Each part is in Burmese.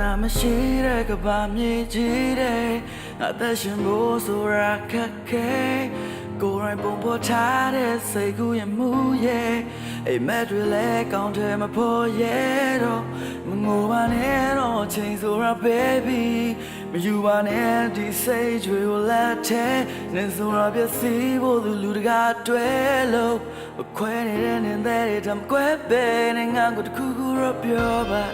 နာမရှိတဲ့ကဘာမြေကြီးတဲ့ငါသက်ရှင်ဖို့ဆိုရခက်ခဲကိုယ်တိုင်ပုံပေါ်ထားတဲ့စိတ်ကူးရဲ့မှုရဲ့အိမ်မက်တွေလည်းကောင်းတယ်မဖို့ရဲ့တော့မငိုပါနဲ့တော့ချိန်ဆိုရ baby မယူပါနဲ့ဒီစိတ်တွေကိုလက်ထဲနင်ဆိုရပြစီဖို့လူတကာတွဲလို့မခွဲနေတဲ့နေတဲ့တမ်းကွဲပဲနဲ့ငါကိုတခုခုတော့ပြောပါ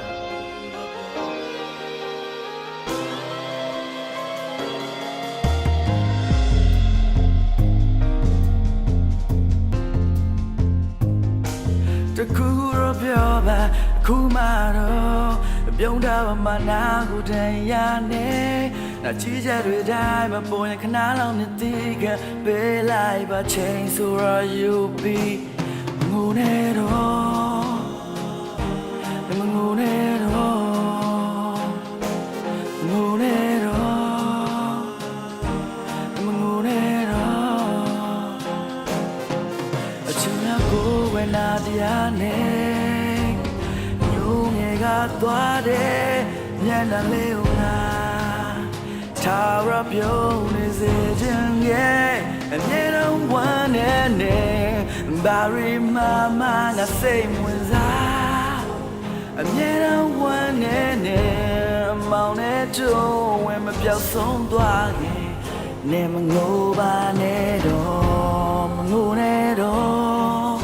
တခုတော့ပြောပါအခုမှတော့ပြုံးထားပါမနာကိုတန်ရနေနာချီချက်တွေတိုင်းမပေါ်ရင်ခဏလောက်နဲ့တီးကပေးလိုက်ပါချိန်ဆိုရ you be ငိုနေတော့မငိုနေတော့ငိုနေတော့မငိုနေတော့အချင်ရကိုဝေနာတရားနဲ့ညိုငယ်ကသွားတယ်ညနေလေးကိုငါထားရပြုံးနေစေခြင်းရဲ့အမြဲတမ်းဝမ်းနေဘာရီမမငါစိတ်ဝင်စားအမြဲတမ်းဝမ်းနေမောင်နဲ့တုံးဝင်မပြောက်ဆုံးသွားရင်နေမငိုပါနဲ့တော့မငိုနဲ့တော့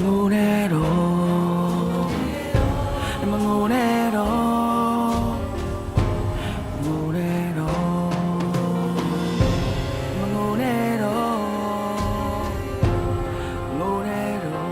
ငိုနဲ့တော့မငိုနဲ့တော့ငိုနဲ့တော့မငိုနဲ့တော့ငိုနဲ့တော့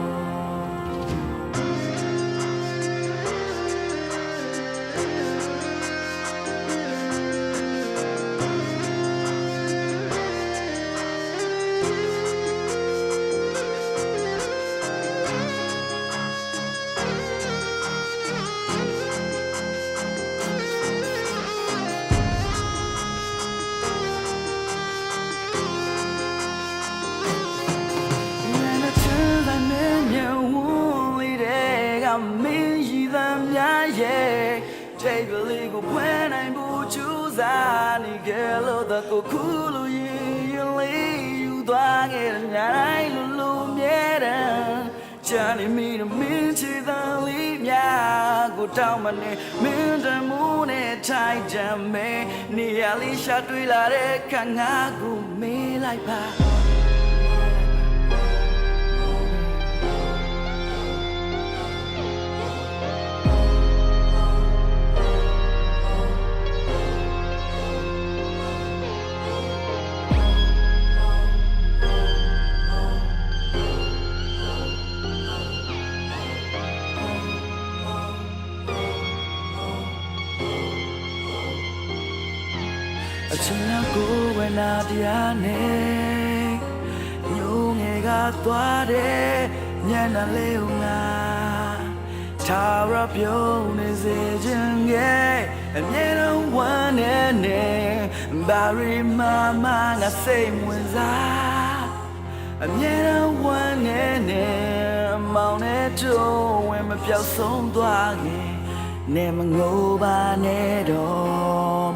မင်းရည်သများရဲ့တိတ်ပလေးကိုဖွင့်နိုင်ဖို့ကြိုးစားနေကြလို့တော့ကိုခုလိုရင်လေးယူသွားခဲ့တဲ့ညတိုင်းလိုမြဲတယ်ချာနေမိတော့မင်းချစ်တဲ့လေးများကိုတောင်းမနေမင်းတမှုနဲ့ထိုင်ကြမယ်နေရာလေးရှာတွေ့လာတဲ့ခါငါကိုမေးလိုက်ပါအချင်ရကိုဝေနာတရားနဲ့ညိုငယ်ကသွားတယ်ညနေလေးကိုငါထားရပြုံးနေစေခြင်းရဲ့အမြဲတမ်းဝမ်းနေဘာရီမမငါစိတ်ဝင်စားအမြဲတမ်းဝမ်းနေမောင်နဲ့တုံးဝင်မပြောက်ဆုံးသွားခင်နေမငိုပါနဲ့တော့